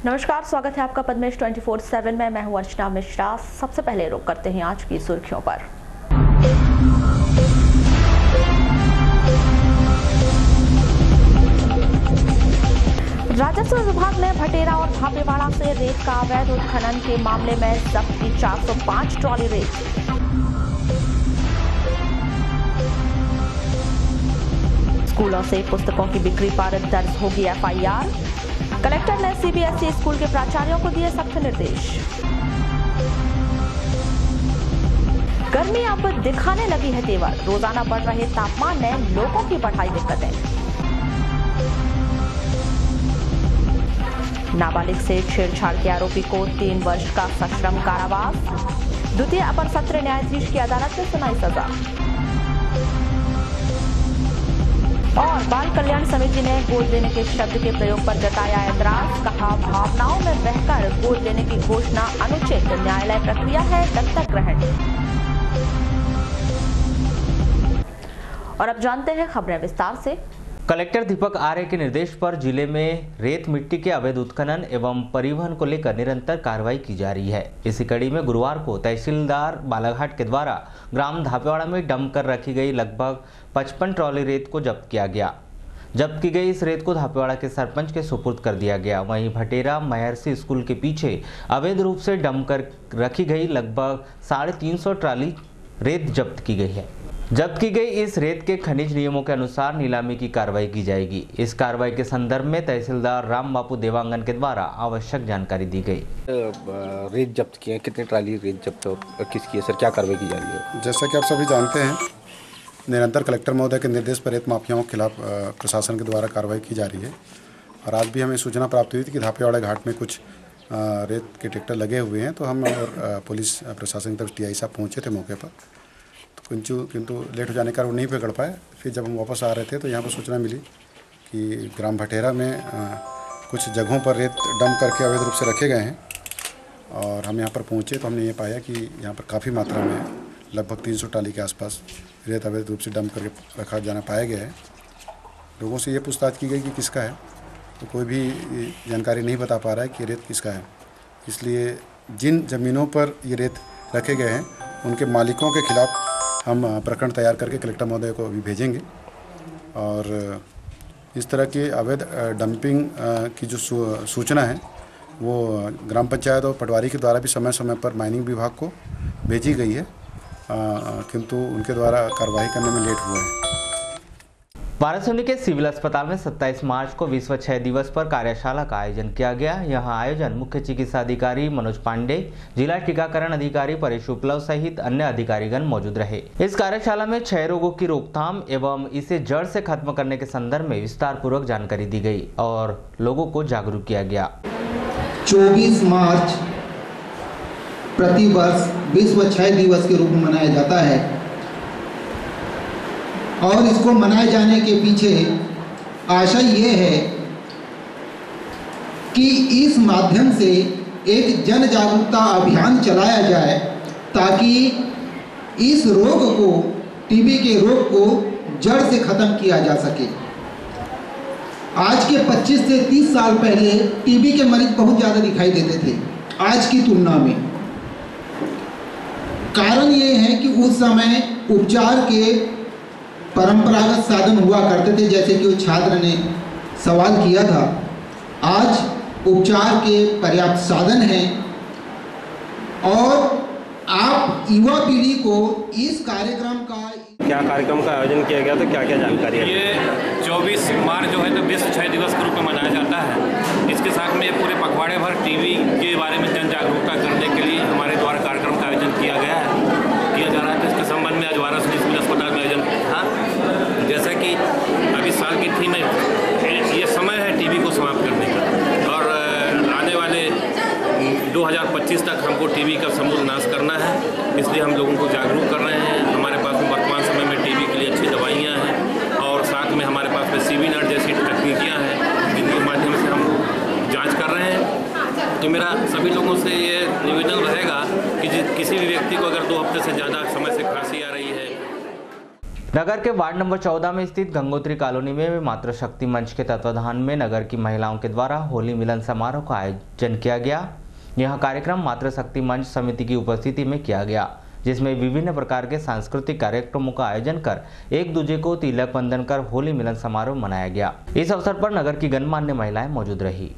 नमस्कार, स्वागत है आपका पद्मेश 24/7 में। मैं हूं अर्चना मिश्रा। सबसे पहले रुक करते हैं आज की सुर्खियों पर। राजस्व विभाग ने भटेरा और भापेवाड़ा से रेत का अवैध उत्खनन के मामले में जब्त की 405 ट्रॉली रेत। स्कूलों से पुस्तकों की बिक्री पर दर्ज होगी एफआईआर। कलेक्टर ने सीबीएसई स्कूल के प्राचार्यों को दिए सख्त निर्देश। गर्मी अब दिखाने लगी है तेवर, रोजाना बढ़ रहे तापमान ने लोगों की बढ़ाई दिक्कतें। नाबालिग से छेड़छाड़ के आरोपी को 3 वर्ष का सश्रम कारावास। द्वितीय अपर सत्र न्यायाधीश की अदालत ने सुनाई सजा। और बाल कल्याण समिति ने गोद लेने के शब्द के प्रयोग पर जताया ऐतराज। कहा, भावनाओं में बहकर गोद लेने की घोषणा अनुचित, न्यायालय प्रक्रिया है दत्तक ग्रहण। और अब जानते हैं खबरें विस्तार से। कलेक्टर दीपक आर्य के निर्देश पर जिले में रेत मिट्टी के अवैध उत्खनन एवं परिवहन को लेकर निरंतर कार्रवाई की जा रही है। इसी कड़ी में गुरुवार को तहसीलदार बालाघाट के द्वारा ग्राम धापेवाड़ा में डंप कर रखी गई लगभग 55 ट्रॉली रेत को जब्त किया गया। जब्त की गई इस रेत को धापेवाड़ा के सरपंच के सुपुर्द कर दिया गया। वहीं भटेरा महर्षि स्कूल के पीछे अवैध रूप से डंप कर रखी गई लगभग 350 ट्रॉली रेत जब्त की गई है। जब्त की गई इस रेत के खनिज नियमों के अनुसार नीलामी की कार्रवाई की जाएगी। इस कार्रवाई के संदर्भ में तहसीलदार राम बापू देवांगन के द्वारा आवश्यक जानकारी दी गई। रेत जब्त किए हैं, कितनी ट्राली रेत जब्त किसकी है सर, क्या कार्रवाई की जा रही है? जैसा कि आप सभी जानते हैं, निरंतर कलेक्टर महोदय के निर्देश पर रेत माफियाओं के खिलाफ प्रशासन के द्वारा कार्रवाई की जा रही है। और आज भी हमें सूचना प्राप्त हुई थी कि धापेवाड़ा घाट में कुछ रेत के ट्रैक्टर लगे हुए हैं, तो हम और पुलिस प्रशासन की तरफ टीआई साहब पहुँचे थे मौके पर। किंतु लेट हो जाने का वो नहीं पकड़ पाए। फिर जब हम वापस आ रहे थे तो यहाँ पर सूचना मिली कि ग्राम भटेरा में कुछ जगहों पर रेत डंप करके अवैध रूप से रखे गए हैं। और हम यहाँ पर पहुँचे तो हमने ये पाया कि यहाँ पर काफ़ी मात्रा में लगभग 300 ट्राली के आसपास रेत अवैध रूप से डंप करके रखा जाना पाया गया है। लोगों से ये पूछताछ की गई कि किसका है, तो कोई भी जानकारी नहीं बता पा रहा है कि रेत किसका है। इसलिए जिन ज़मीनों पर ये रेत रखे गए हैं उनके मालिकों के खिलाफ हम प्रकरण तैयार करके कलेक्टर महोदय को अभी भेजेंगे। और इस तरह की अवैध डंपिंग की जो सूचना है वो ग्राम पंचायत और पटवारी के द्वारा भी समय समय पर माइनिंग विभाग को भेजी गई है, किंतु उनके द्वारा कार्रवाई करने में लेट हुआ है। वाराणसी के सिविल अस्पताल में 27 मार्च को विश्व क्षय दिवस पर कार्यशाला का आयोजन किया गया। यहां आयोजन मुख्य चिकित्सा अधिकारी मनोज पांडे, जिला टीकाकरण अधिकारी परेश उपलव सहित अन्य अधिकारीगण मौजूद रहे। इस कार्यशाला में क्षय रोगों की रोकथाम एवं इसे जड़ से खत्म करने के संदर्भ में विस्तार पूर्वक जानकारी दी गई और लोगों को जागरूक किया गया। 24 मार्च प्रतिवर्ष विश्व क्षय दिवस के रूप में मनाया जाता है और इसको मनाए जाने के पीछे आशय ये है कि इस माध्यम से एक जन जागरूकता अभियान चलाया जाए ताकि इस रोग को, टीबी के रोग को जड़ से खत्म किया जा सके। आज के 25 से 30 साल पहले टीबी के मरीज बहुत ज़्यादा दिखाई देते थे आज की तुलना में। कारण ये है कि उस समय उपचार के परंपरागत साधन हुआ करते थे, जैसे कि उस छात्र ने सवाल किया था। आज उपचार के पर्याप्त साधन हैं और आप युवा पीढ़ी को इस कार्यक्रम का क्या कार्यक्रम का आयोजन किया गया, तो क्या क्या जानकारी है? ये 24 मार्च जो है तो विश्व क्षय दिवस के रूप में मनाया जाता है। इसके साथ में पूरे पखवाड़े भर टीबी के बारे में जन जागरूकता करने के लिए हमारे द्वारा कार्यक्रम का आयोजन किया जा रहा है। तो इसके संबंध में आज वाराणसी सिविल अस्पताल में आयोजन था। जैसा कि अभी साल की थीम है, ये समय है टीबी को समाप्त करने का और आने वाले 2025 तक हमको टीबी का समूल नाश करना है। इसलिए हम लोगों को जागरूक कर रहे हैं। हमारे पास में वर्तमान समय में टीबी के लिए अच्छी दवाइयाँ हैं और साथ में हमारे पास में सीवी नट जैसी तकनीकियाँ हैं जिनके माध्यम से हम जाँच कर रहे हैं। तो मेरा सभी लोगों से ये निवेदन रहेगा कि किसी भी व्यक्ति को अगर 2 हफ्ते से ज़्यादा समय से खांसी आ रही है। नगर के वार्ड नंबर 14 में स्थित गंगोत्री कॉलोनी में मातृशक्ति मंच के तत्वाधान में नगर की महिलाओं के द्वारा होली मिलन समारोह का आयोजन किया गया। यह कार्यक्रम मातृशक्ति मंच समिति की उपस्थिति में किया गया, जिसमें विभिन्न प्रकार के सांस्कृतिक कार्यक्रमों का आयोजन कर एक दूसरे को तिलक बंधन कर होली मिलन समारोह मनाया गया। इस अवसर पर नगर की गणमान्य महिलाएं मौजूद रही।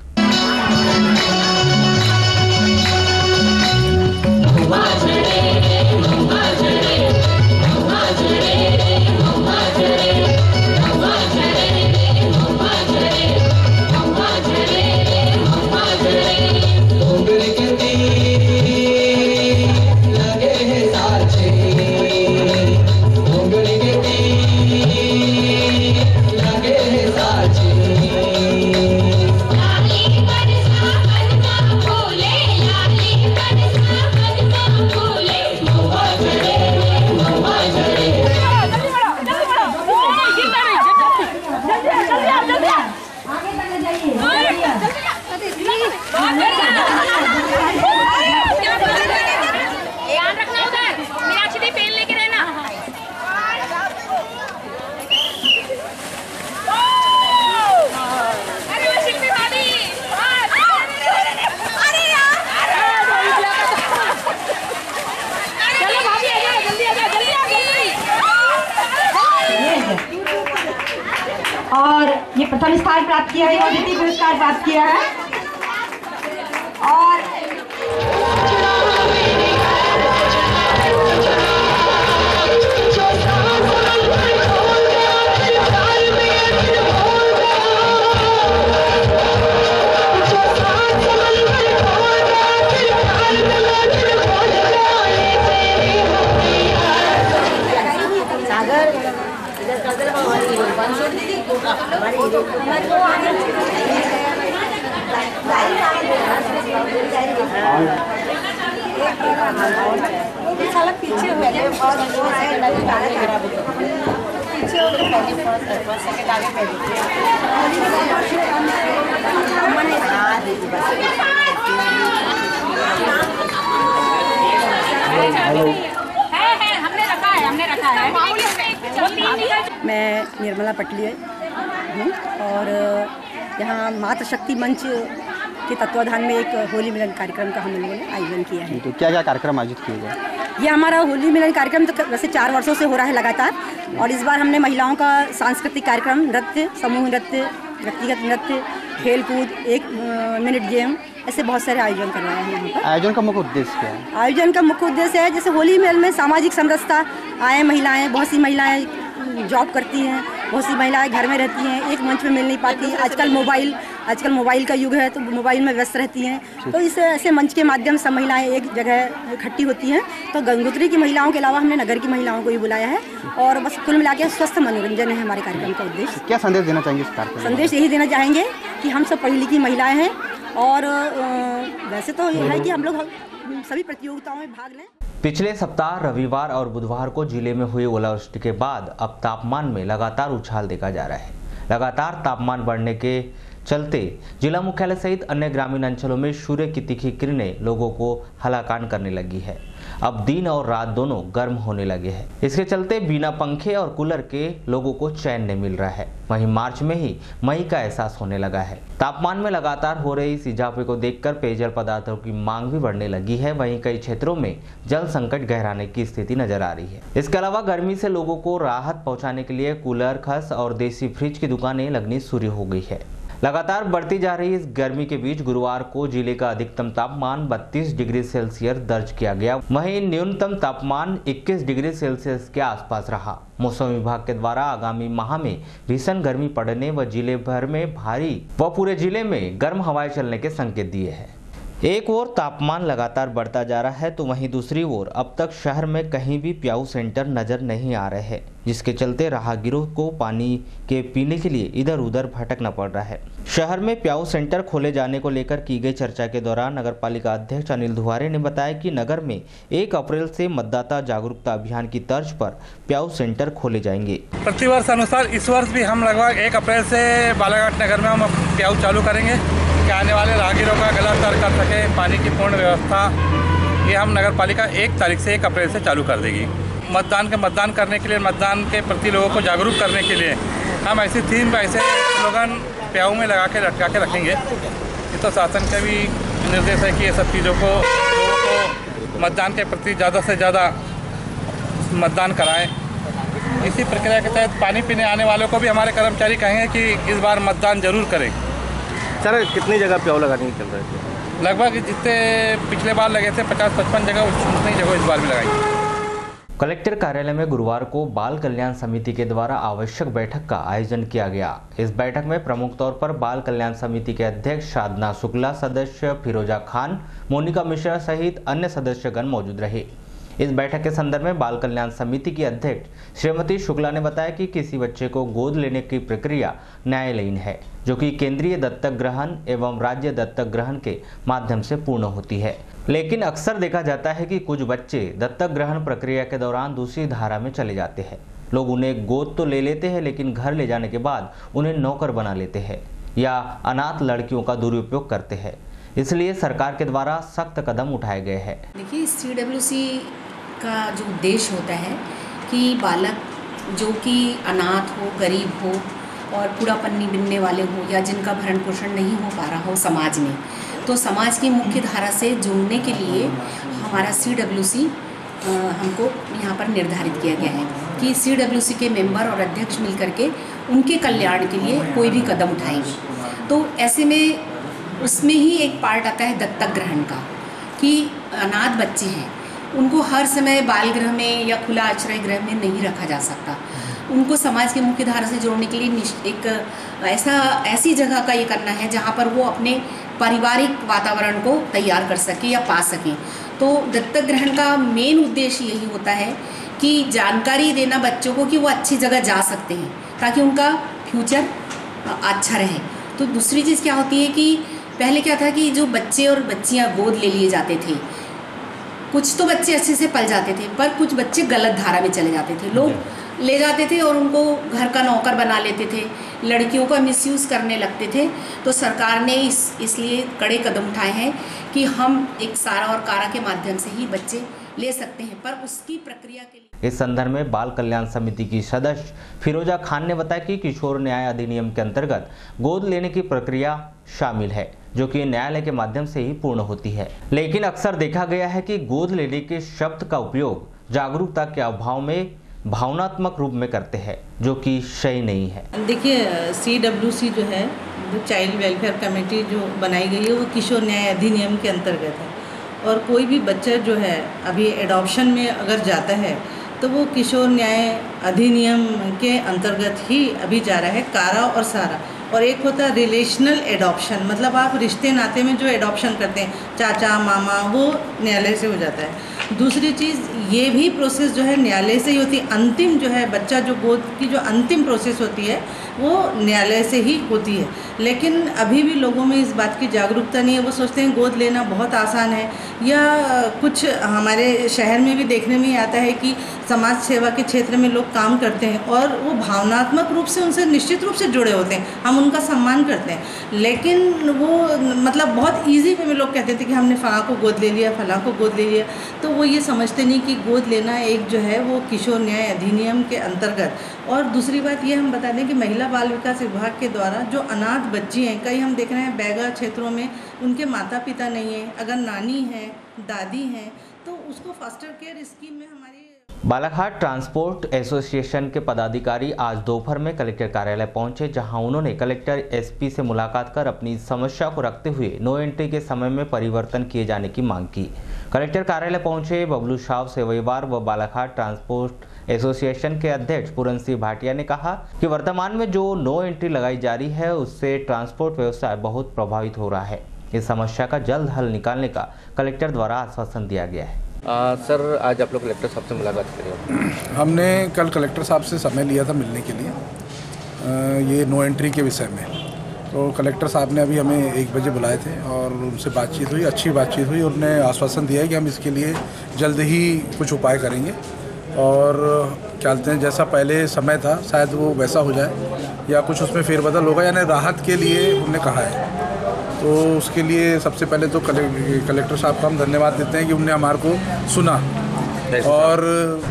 और ये प्रथम स्थान प्राप्त किया है और द्वितीय पुरस्कार प्राप्त किया है। और मैं निर्मला पटली हूँ और यहाँ मातृशक्ति मंच के तत्वाधान में एक होली मिलन कार्यक्रम का हम लोगों ने आयोजन किया है। तो क्या क्या कार्यक्रम आयोजित किए गए? ये हमारा होली मिलन कार्यक्रम तो वैसे 4 वर्षों से हो रहा है लगातार, और इस बार हमने महिलाओं का सांस्कृतिक कार्यक्रम, नृत्य, समूह नृत्य, व्यक्तिगत नृत्य, खेल कूद, 1 मिनट गेम, ऐसे बहुत सारे आयोजन करवाया है यहाँ पर। आयोजन का मुख्य उद्देश्य क्या है? आयोजन का मुख्य उद्देश्य है जैसे होली मिलन में सामाजिक समरसता आए, महिलाएं, बहुत सी महिलाएं जॉब करती हैं, बहुत सी महिलाएं घर में रहती हैं, एक मंच में मिल नहीं पाती। आजकल मोबाइल का युग है तो मोबाइल में व्यस्त रहती हैं, तो इस ऐसे मंच के माध्यम से सब महिलाएं एक जगह इकट्ठी होती हैं। तो गंगोत्री की महिलाओं के अलावा हमने नगर की महिलाओं को भी बुलाया है, और बस कुल मिला के स्वस्थ मनोरंजन है हमारे कार्यक्रम का उद्देश्य। क्या संदेश देना चाहेंगे इस कार्यक्रम? संदेश यही देना चाहेंगे कि हम सब पढ़ी लिखी महिलाएं हैं, और वैसे तो यह है कि हम लोग सभी प्रतियोगिताओं में भाग लें। पिछले सप्ताह रविवार और बुधवार को जिले में हुई ओलावृष्टि के बाद अब तापमान में लगातार उछाल देखा जा रहा है। लगातार तापमान बढ़ने के चलते जिला मुख्यालय सहित अन्य ग्रामीण अंचलों में सूर्य की तीखी किरणें लोगों को हलाकान करने लगी है। अब दिन और रात दोनों गर्म होने लगे हैं। इसके चलते बिना पंखे और कूलर के लोगों को चैन नहीं मिल रहा है। वहीं मार्च में ही मई का एहसास होने लगा है। तापमान में लगातार हो रही इस इजाफे को देखकर पेयजल पदार्थों की मांग भी बढ़ने लगी है। वहीं कई क्षेत्रों में जल संकट गहराने की स्थिति नजर आ रही है। इसके अलावा गर्मी से लोगों को राहत पहुंचाने के लिए कूलर, खस और देसी फ्रिज की दुकानें लगनी शुरू हो गई है। लगातार बढ़ती जा रही इस गर्मी के बीच गुरुवार को जिले का अधिकतम तापमान 32 डिग्री सेल्सियस दर्ज किया गया। वहीं न्यूनतम तापमान 21 डिग्री सेल्सियस के आसपास रहा। मौसम विभाग के द्वारा आगामी माह में भीषण गर्मी पड़ने व जिले भर में भारी व पूरे जिले में गर्म हवाएं चलने के संकेत दिए हैं। एक ओर तापमान लगातार बढ़ता जा रहा है तो वहीं दूसरी ओर अब तक शहर में कहीं भी प्याऊ सेंटर नजर नहीं आ रहे हैं, जिसके चलते राहगीरों को पानी के पीने के लिए इधर उधर भटकना पड़ रहा है। शहर में प्याऊ सेंटर खोले जाने को लेकर की गई चर्चा के दौरान नगर पालिका अध्यक्ष अनिल दुहारे ने बताया कि नगर में 1 अप्रैल से मतदाता जागरूकता अभियान की तर्ज पर प्याऊ सेंटर खोले जाएंगे। प्रतिवर्ष अनुसार इस वर्ष भी हम लगभग 1 अप्रैल से बालाघाट नगर में हम प्याऊ चालू करेंगे कि आने वाले राहगीरों का गला तर कर सके। पानी की पूर्ण व्यवस्था ये हम नगर पालिका 1 तारीख से 1 अप्रैल से चालू कर देगी। मतदान करने के लिए, मतदान के प्रति लोगों को जागरूक करने के लिए हम ऐसी थीम पर ऐसे स्लोगन प्याऊ में लटका के रखेंगे। ये तो शासन का भी निर्देश है कि ये सब चीज़ों को लोगों को मतदान के प्रति ज़्यादा से ज़्यादा मतदान कराएं। इसी प्रक्रिया के तहत पानी पीने आने वालों को भी हमारे कर्मचारी कहेंगे कि इस बार मतदान जरूर करें। सर कितनी जगह प्याऊ लगाने की चल रहे थे? लगभग जितने पिछले बार लगे थे 50-55 जगह, उतनी जगह इस बार भी लगाई। कलेक्टर कार्यालय में गुरुवार को बाल कल्याण समिति के द्वारा आवश्यक बैठक का आयोजन किया गया। इस बैठक में प्रमुख तौर पर बाल कल्याण समिति के अध्यक्ष साधना शुक्ला, सदस्य फिरोजा खान, मोनिका मिश्रा सहित अन्य सदस्यगण मौजूद रहे। इस बैठक के संदर्भ में बाल कल्याण समिति की अध्यक्ष श्रीमती शुक्ला ने बताया कि किसी बच्चे को गोद लेने की प्रक्रिया न्यायालयीन है, जो कि केंद्रीय दत्तक ग्रहण एवं राज्य दत्तक ग्रहण के माध्यम से पूर्ण होती है। लेकिन अक्सर देखा जाता है कि कुछ बच्चे दत्तक ग्रहण प्रक्रिया के दौरान दूसरी धारा में चले जाते हैं। लोग उन्हें गोद तो ले लेते हैं, लेकिन घर ले जाने के बाद उन्हें नौकर बना लेते हैं या अनाथ लड़कियों का दुरुपयोग करते हैं। इसलिए सरकार के द्वारा सख्त कदम उठाए गए हैं। देखिए, CWC का जो उद्देश्य होता है कि बालक जो कि अनाथ हो, गरीब हो और कूड़ा पन्नी बिनने वाले हो या जिनका भरण पोषण नहीं हो पा रहा हो समाज में, तो समाज की मुख्य धारा से जोड़ने के लिए हमारा CWC हमको यहाँ पर निर्धारित किया गया है कि CWC के मेंबर और अध्यक्ष मिलकर के उनके कल्याण के लिए कोई भी कदम उठाएंगे। तो ऐसे में उसमें ही एक पार्ट आता है दत्तक ग्रहण का, कि अनाथ बच्चे हैं उनको हर समय बाल गृह में या खुला आश्रय गृह में नहीं रखा जा सकता। उनको समाज की मुख्य धारा से जोड़ने के लिए एक ऐसी जगह का ये करना है जहाँ पर वो अपने पारिवारिक वातावरण को तैयार कर सके या पा सकें। तो दत्तक ग्रहण का मेन उद्देश्य यही होता है कि जानकारी देना बच्चों को कि वो अच्छी जगह जा सकते हैं ताकि उनका फ्यूचर अच्छा रहे। तो दूसरी चीज़ क्या होती है कि पहले क्या था कि जो बच्चे और बच्चियां गोद ले लिए जाते थे, कुछ तो बच्चे अच्छे से पल जाते थे पर कुछ बच्चे गलत धारा में चले जाते थे। लोग ले जाते थे और उनको घर का नौकर बना लेते थे, लड़कियों का मिसयूज़ करने लगते थे। तो सरकार ने इसलिए कड़े कदम उठाए हैं कि हम एक सारा और कारा के माध्यम से ही बच्चे ले सकते हैं, पर उसकी प्रक्रिया के लिए। इस संदर्भ में बाल कल्याण समिति की सदस्य फिरोजा खान ने बताया कि किशोर न्याय अधिनियम के अंतर्गत गोद लेने की प्रक्रिया शामिल है, जो कि न्यायालय के माध्यम से ही पूर्ण होती है। लेकिन अक्सर देखा गया है कि गोद लेने के शब्द का उपयोग जागरूकता के अभाव में भावनात्मक रूप में करते हैं, जो कि सही नहीं है। देखिए, CWC जो है, जो चाइल्ड वेलफेयर कमेटी जो बनाई गई है, वो किशोर न्याय अधिनियम के अंतर्गत है। और कोई भी बच्चा जो है अभी एडॉप्शन में अगर जाता है तो वो किशोर न्याय अधिनियम के अंतर्गत ही अभी जा रहा है, कारा और सारा। और एक होता है रिलेशनल एडॉप्शन, मतलब आप रिश्ते नाते में जो एडॉप्शन करते हैं, चाचा मामा, वो न्यायालय से हो जाता है। दूसरी चीज़, ये भी प्रोसेस जो है न्यायालय से ही होती है। अंतिम जो है बच्चा जो गोद की जो अंतिम प्रोसेस होती है वो न्यायालय से ही होती है। लेकिन अभी भी लोगों में इस बात की जागरूकता नहीं है। वो सोचते हैं गोद लेना बहुत आसान है, या कुछ हमारे शहर में भी देखने में आता है कि समाज सेवा के क्षेत्र में लोग काम करते हैं और वो भावनात्मक रूप से उनसे निश्चित रूप से जुड़े होते हैं, हम उनका सम्मान करते हैं। लेकिन वो मतलब बहुत ईजी वे में लोग कहते थे कि हमने फलां को गोद ले लिया, फलां को गोद ले लिया। तो वो ये समझते नहीं कि गोद लेना एक जो है वो किशोर न्याय अधिनियम के अंतर्गत। और दूसरी बात ये हम बता दें कि महिला बाल विकास विभाग के द्वारा जो अनाथ बच्ची हैं, कई हम देख रहे हैं बैगा क्षेत्रों में उनके माता पिता नहीं हैं, अगर नानी है, दादी हैं, तो उसको फास्टर केयर स्कीम में हमारी। बालाघाट ट्रांसपोर्ट एसोसिएशन के पदाधिकारी आज दोपहर में कलेक्टर कार्यालय पहुंचे, जहां उन्होंने कलेक्टर SP से मुलाकात कर अपनी समस्या को रखते हुए नो एंट्री के समय में परिवर्तन किए जाने की मांग की। कलेक्टर कार्यालय पहुंचे बबलू शाह सेवईवार व बालाघाट ट्रांसपोर्ट एसोसिएशन के अध्यक्ष पूरन सिंह भाटिया ने कहा कि वर्तमान में जो नो एंट्री लगाई जा रही है उससे ट्रांसपोर्ट व्यवसाय बहुत प्रभावित हो रहा है। इस समस्या का जल्द हल निकालने का कलेक्टर द्वारा आश्वासन दिया गया है। सर, आज आप लोग कलेक्टर साहब से मुलाकात करें। हमने कल कलेक्टर साहब से समय लिया था मिलने के लिए ये नो एंट्री के विषय में। तो कलेक्टर साहब ने अभी हमें 1 बजे बुलाए थे और उनसे बातचीत हुई, अच्छी बातचीत हुई। उन्होंने आश्वासन दिया है कि हम इसके लिए जल्द ही कुछ उपाय करेंगे और चलते हैं जैसा पहले समय था शायद वो वैसा हो जाए या कुछ उसमें फेरबदल होगा, यानी राहत के लिए उन्होंने कहा है। तो उसके लिए सबसे पहले तो कलेक्टर साहब का हम धन्यवाद देते हैं कि उन्होंने हमारे को सुना और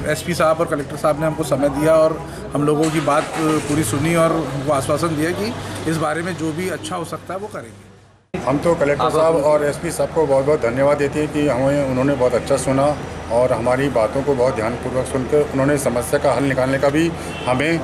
एसपी साहब और कलेक्टर साहब ने हमको समय दिया और हम लोगों की बात पूरी सुनी और वो आश्वासन दिया कि इस बारे में जो भी अच्छा हो सकता है वो करेंगे। हम तो कलेक्टर साहब और एसपी साहब को बहुत बहुत धन्यवाद देते हैं कि हमें उन्होंने बहुत अच्छा सुना और हमारी बातों को बहुत ध्यानपूर्वक सुनकर उन्होंने समस्या का हल निकालने का भी हमें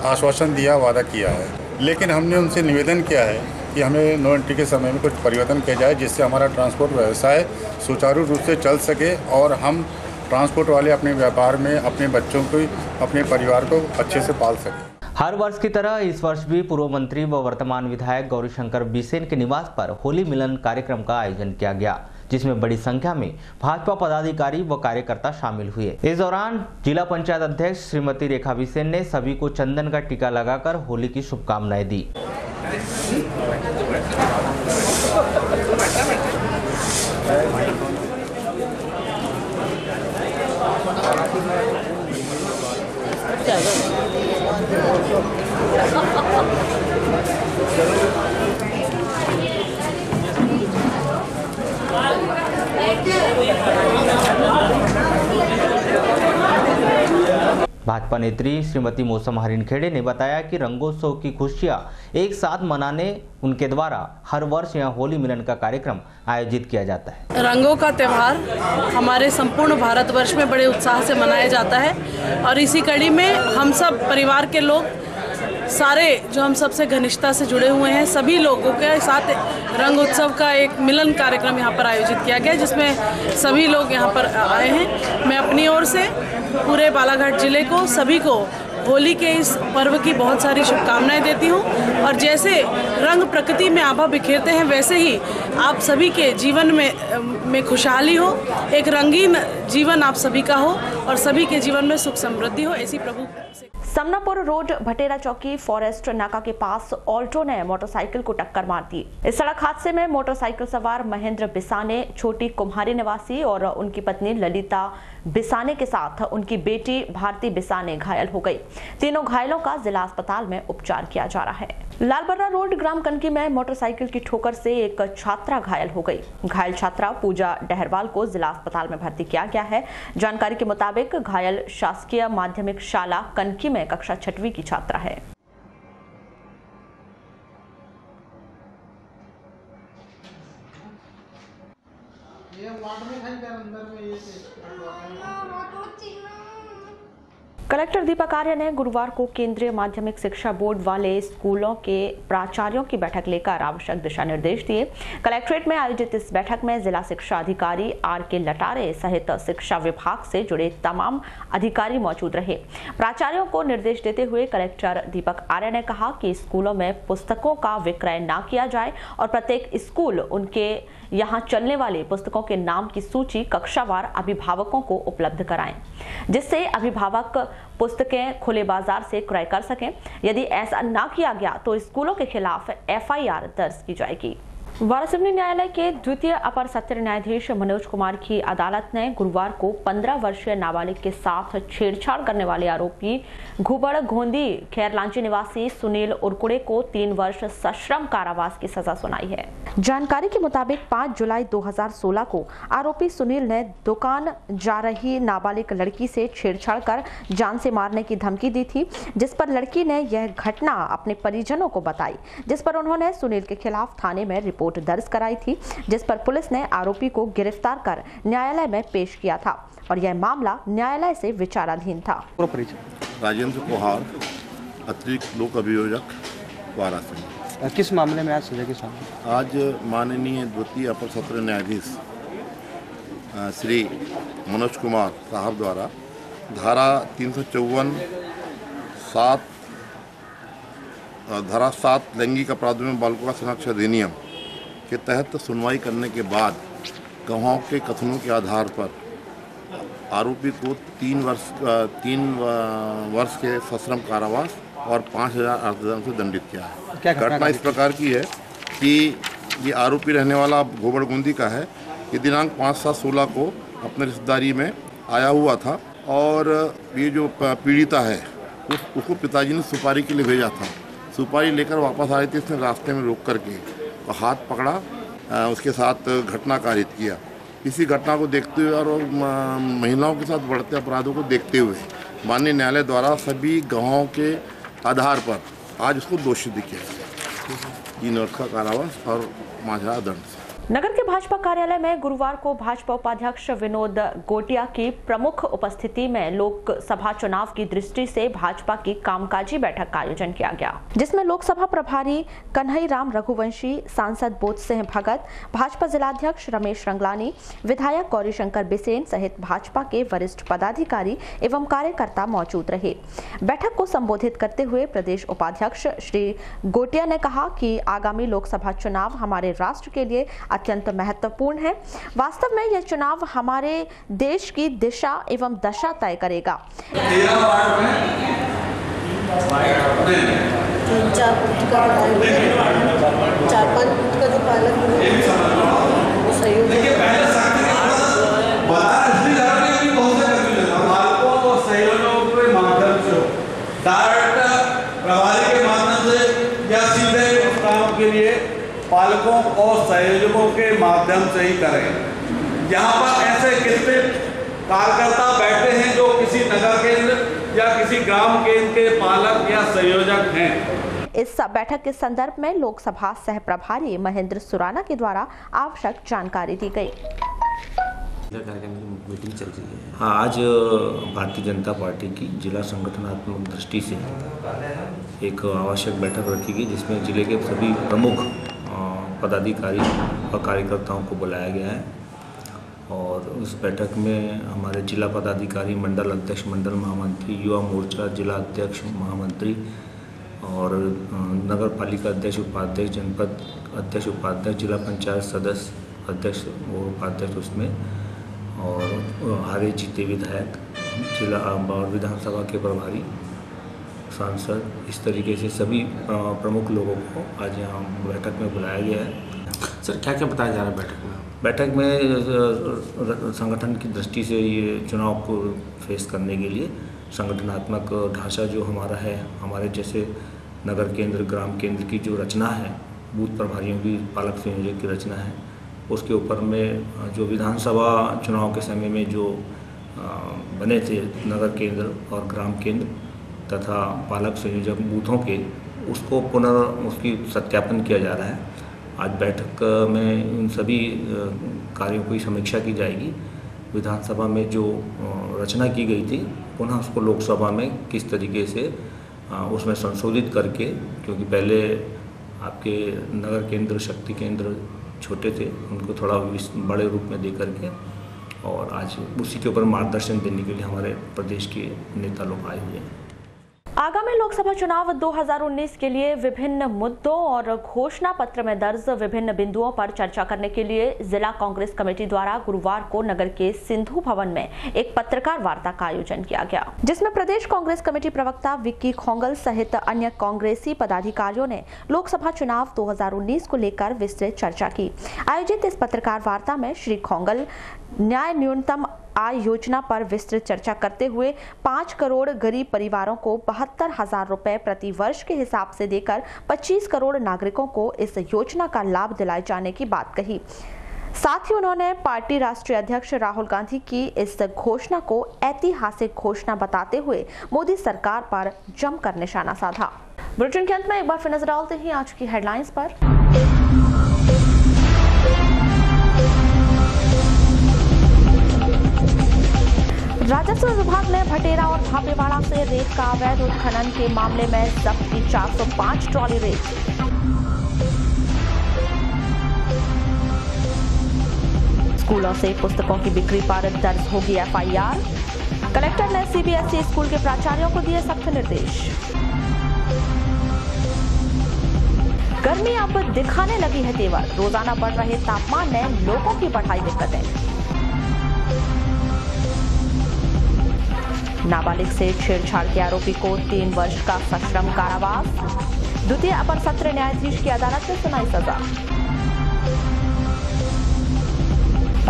आश्वासन दिया, वादा किया है। लेकिन हमने उनसे निवेदन किया है कि हमें नो एंट्री के समय में कुछ परिवर्तन किया जाए जिससे हमारा ट्रांसपोर्ट व्यवसाय सुचारू रूप से चल सके और हम ट्रांसपोर्ट वाले अपने व्यापार में अपने बच्चों को, अपने परिवार को अच्छे से पाल सकें। हर वर्ष की तरह इस वर्ष भी पूर्व मंत्री व वर्तमान विधायक गौरीशंकर बिसेन के निवास पर होली मिलन कार्यक्रम का आयोजन किया गया, जिसमें बड़ी संख्या में भाजपा पदाधिकारी व कार्यकर्ता शामिल हुए। इस दौरान जिला पंचायत अध्यक्ष श्रीमती रेखा बिसेन ने सभी को चंदन का टीका लगाकर होली की शुभकामनाएं दी। भाजपा नेत्री श्रीमती मौसम हरिणखेड़े ने बताया कि रंगोत्सव की खुशियां एक साथ मनाने उनके द्वारा हर वर्ष यहाँ होली मिलन का कार्यक्रम आयोजित किया जाता है। रंगों का त्यौहार हमारे संपूर्ण भारतवर्ष में बड़े उत्साह से मनाया जाता है और इसी कड़ी में हम सब परिवार के लोग सारे जो हम सबसे घनिष्ठता से जुड़े हुए हैं सभी लोगों के साथ रंग उत्सव का एक मिलन कार्यक्रम यहाँ पर आयोजित किया गया, जिसमें सभी लोग यहाँ पर आए हैं। मैं अपनी ओर से पूरे बालाघाट जिले को सभी को होली के इस पर्व की बहुत सारी शुभकामनाएं देती हूँ और जैसे रंग प्रकृति में आभा बिखेरते हैं वैसे ही आप सभी के जीवन में खुशहाली हो, एक रंगीन जीवन आप सभी का हो और सभी के जीवन में सुख समृद्धि हो, ऐसी प्रभु से। समनापुर रोड भटेरा चौकी फॉरेस्ट नाका के पास ऑल्टो ने मोटरसाइकिल को टक्कर मार दी। इस सड़क हादसे में मोटरसाइकिल सवार महेंद्र बिसाने, छोटी कुम्हारी निवासी और उनकी पत्नी ललिता बिसाने के साथ उनकी बेटी भारती बिसाने घायल हो गई। तीनों घायलों का जिला अस्पताल में उपचार किया जा रहा है। लालबर्रा रोड ग्राम कनकी में मोटरसाइकिल की ठोकर से एक छात्रा घायल हो गई। घायल छात्रा पूजा डहरवाल को जिला अस्पताल में भर्ती किया गया है। जानकारी के मुताबिक घायल शासकीय माध्यमिक शाला कनकी में कक्षा 6वीं की छात्रा है। कलेक्टर दीपक आर्य ने गुरुवार को केंद्रीय माध्यमिक शिक्षा बोर्ड वाले स्कूलों के प्राचार्यों की बैठक लेकर आवश्यक दिशा निर्देश दिए। कलेक्ट्रेट में आयोजित इस बैठक में जिला शिक्षा अधिकारी आर.के. लटारे सहित शिक्षा विभाग से जुड़े तमाम अधिकारी मौजूद रहे। प्राचार्यों को निर्देश देते हुए कलेक्टर दीपक आर्य ने कहा कि स्कूलों में पुस्तकों का विक्रय न किया जाए और प्रत्येक स्कूल उनके यहाँ चलने वाली पुस्तकों के नाम की सूची कक्षावार अभिभावकों को उपलब्ध कराएं, जिससे अभिभावक पुस्तकें खुले बाजार से क्रय कर सकें। यदि ऐसा न किया गया तो स्कूलों के खिलाफ एफआईआर दर्ज की जाएगी। वारासिवनी न्यायालय के द्वितीय अपर सत्र न्यायाधीश मनोज कुमार की अदालत ने गुरुवार को 15 वर्षीय नाबालिग के साथ छेड़छाड़ करने वाले आरोपी घुबड़ घोंदी खैरलांची निवासी सुनील उरकुड़े को 3 वर्ष सश्रम कारावास की सजा सुनाई है। जानकारी के मुताबिक 5 जुलाई 2016 को आरोपी सुनील ने दुकान जा रही नाबालिग लड़की से छेड़छाड़ कर जान से मारने की धमकी दी थी, जिस पर लड़की ने यह घटना अपने परिजनों को बताई, जिस पर उन्होंने सुनील के खिलाफ थाने में रिपोर्ट दर्ज कराई थी, जिस पर पुलिस ने आरोपी को गिरफ्तार कर न्यायालय में पेश किया था और यह मामला न्यायालय से विचाराधीन था। राजेंद्र कोहार, अतिरिक्त लोक अभियोजक वाराणसी। किस मामले में आज सजा के सामने? आज माननीय द्वितीय अपर सत्र न्यायाधीश श्री मनोज कुमार साहब द्वारा धारा 354 धारा 7 लैंगिक अपराधों में बालकों का संरक्षण अधिनियम के तहत सुनवाई करने के बाद गवाहों के कथनों के आधार पर आरोपी को 3 वर्ष के सश्रम कारावास और 5,000 अर्थदंड से दंडित किया है। घटना इस प्रकार की है कि ये आरोपी रहने वाला घोबड़ गुंदी का है। ये दिनांक 5/7/16 को अपने रिश्तेदारी में आया हुआ था और ये जो पीड़िता है उसको पिताजी ने सुपारी के लिए भेजा था। सुपारी लेकर वापस आए थे, इसने रास्ते में रोक करके हाथ पकड़ा, उसके साथ घटना कारित किया इसी घटना को देखते हुए और महिलाओं के साथ बढ़ते अपराधों को देखते हुए माननीय न्यायालय द्वारा सभी गवाहों के आधार पर आज उसको दोषी किया गया। 3 वर्ष का कारावास और माझा दंड। नगर के भाजपा कार्यालय में गुरुवार को भाजपा उपाध्यक्ष विनोद गोटिया की प्रमुख उपस्थिति में लोकसभा चुनाव की दृष्टि से भाजपा की कामकाजी बैठक का आयोजन किया गया, जिसमें लोकसभा प्रभारी कन्हैराम रघुवंशी, सांसद बोध सिंह भगत, भाजपा जिलाध्यक्ष रमेश रंगलानी, विधायक गौरीशंकर बिसेन सहित भाजपा के वरिष्ठ पदाधिकारी एवं कार्यकर्ता मौजूद रहे। बैठक को संबोधित करते हुए प्रदेश उपाध्यक्ष श्री गोटिया ने कहा कि आगामी लोकसभा चुनाव हमारे राष्ट्र के लिए अत्यंत महत्वपूर्ण है। वास्तव में यह चुनाव हमारे देश की दिशा एवं दशा तय करेगा। 13 वार्ड में 4-5 बूथ का जो पालक प्रभारी के माध्यम से या सीधे उस काम के लिए पालकों और संयोजकों के माध्यम से ही करें। यहाँ पर ऐसे कितने कार्यकर्ता बैठे हैं जो किसी नगर केंद्र या किसी ग्राम केंद्र के पालक या संयोजक हैं। इस बैठक के संदर्भ में लोकसभा सह प्रभारी महेंद्र सुराना के द्वारा आवश्यक जानकारी दी गई। मीटिंग चल रही है। हाँ, आज भारतीय जनता पार्टी की जिला संगठनात्मक दृष्टि से एक आवश्यक बैठक रखी गई, जिसमें जिले के सभी प्रमुख पदाधिकारी और कार्यकर्ताओं को बुलाया गया है। और उस बैठक में हमारे जिला पदाधिकारी, मंडल अध्यक्ष, मंडल महामंत्री, युवा मोर्चा जिला अध्यक्ष, महामंत्री और नगर पालिका अध्यक्ष, उपाध्यक्ष, जनपद अध्यक्ष, उपाध्यक्ष, जिला पंचायत सदस्य अध्यक्ष और उपाध्यक्ष उसमें, और हारे जीते विधायक, जिला और विधानसभा के प्रभारी, सांसद, इस तरीके से सभी प्रमुख लोगों को आज यहाँ बैठक में बुलाया गया है। सर, क्या क्या बताया जा रहा है बैठक में? बैठक में संगठन की दृष्टि से ये चुनाव को फेस करने के लिए संगठनात्मक ढांचा जो हमारा है, हमारे जैसे नगर केंद्र, ग्राम केंद्र की जो रचना है, बूथ प्रभारियों की, पालक संयोजक की रचना है, उसके ऊपर में जो विधानसभा चुनाव के समय में जो बने थे नगर केंद्र और ग्राम केंद्र तथा पालक संयोजक बूथों के, उसको उसकी सत्यापन किया जा रहा है। आज बैठक में उन सभी कार्यों की समीक्षा की जाएगी। विधानसभा में जो रचना की गई थी, पुनः उसको लोकसभा में किस तरीके से उसमें संशोधित करके, क्योंकि पहले आपके नगर केंद्र, शक्ति केंद्र छोटे थे, उनको थोड़ा बड़े रूप में दे करके, और आज उसी के ऊपर मार्गदर्शन देने के लिए हमारे प्रदेश के नेता लोग आए हुए हैं। आगामी लोकसभा चुनाव 2019 के लिए विभिन्न मुद्दों और घोषणा पत्र में दर्ज विभिन्न बिंदुओं पर चर्चा करने के लिए जिला कांग्रेस कमेटी द्वारा गुरुवार को नगर के सिंधु भवन में एक पत्रकार वार्ता का आयोजन किया गया, जिसमें प्रदेश कांग्रेस कमेटी प्रवक्ता विक्की खोंगल सहित अन्य कांग्रेसी पदाधिकारियों ने लोकसभा चुनाव 2019 को लेकर विस्तृत चर्चा की। आयोजित इस पत्रकार वार्ता में श्री खोंगल न्याय न्यूनतम आय योजना पर विस्तृत चर्चा करते हुए 5 करोड़ गरीब परिवारों को 72,000 रुपए प्रति वर्ष के हिसाब से देकर 25 करोड़ नागरिकों को इस योजना का लाभ दिलाए जाने की बात कही। साथ ही उन्होंने पार्टी राष्ट्रीय अध्यक्ष राहुल गांधी की इस घोषणा को ऐतिहासिक घोषणा बताते हुए मोदी सरकार पर जमकर निशाना साधा। बुलेटिन के अंत में एक बार फिर नजर डालते हैं आज की हेडलाइंस पर। राजस्व विभाग ने भटेरा और भापेवाड़ा से रेत का अवैध उत्खनन के मामले में जब्त की 405 ट्रॉली रेत। स्कूलों से पुस्तकों की बिक्री पर दर्ज होगी एफआईआर। कलेक्टर ने सीबीएसई स्कूल के प्राचार्यों को दिए सख्त निर्देश। गर्मी अब दिखाने लगी है तेवर, रोजाना बढ़ रहे तापमान ने लोगों की बढ़ाई दिक्कतें। नाबालिग से छेड़छाड़ के आरोपी को 3 वर्ष का सश्रम कारावास। द्वितीय अपर सत्र न्यायाधीश की अदालत ने सुनाई सजा।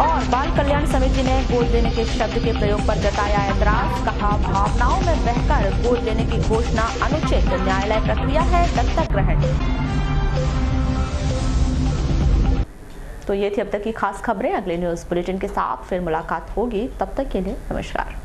और बाल कल्याण समिति ने गोद लेने के शब्द के प्रयोग पर जताया ऐतराज, कहा भावनाओं में बहकर गोद लेने की घोषणा अनुचित, न्यायालय प्रक्रिया है दत्तक ग्रहण। तो ये थी अब तक की खास खबरें। अगले न्यूज बुलेटिन के साथ फिर मुलाकात होगी, तब तक के लिए नमस्कार।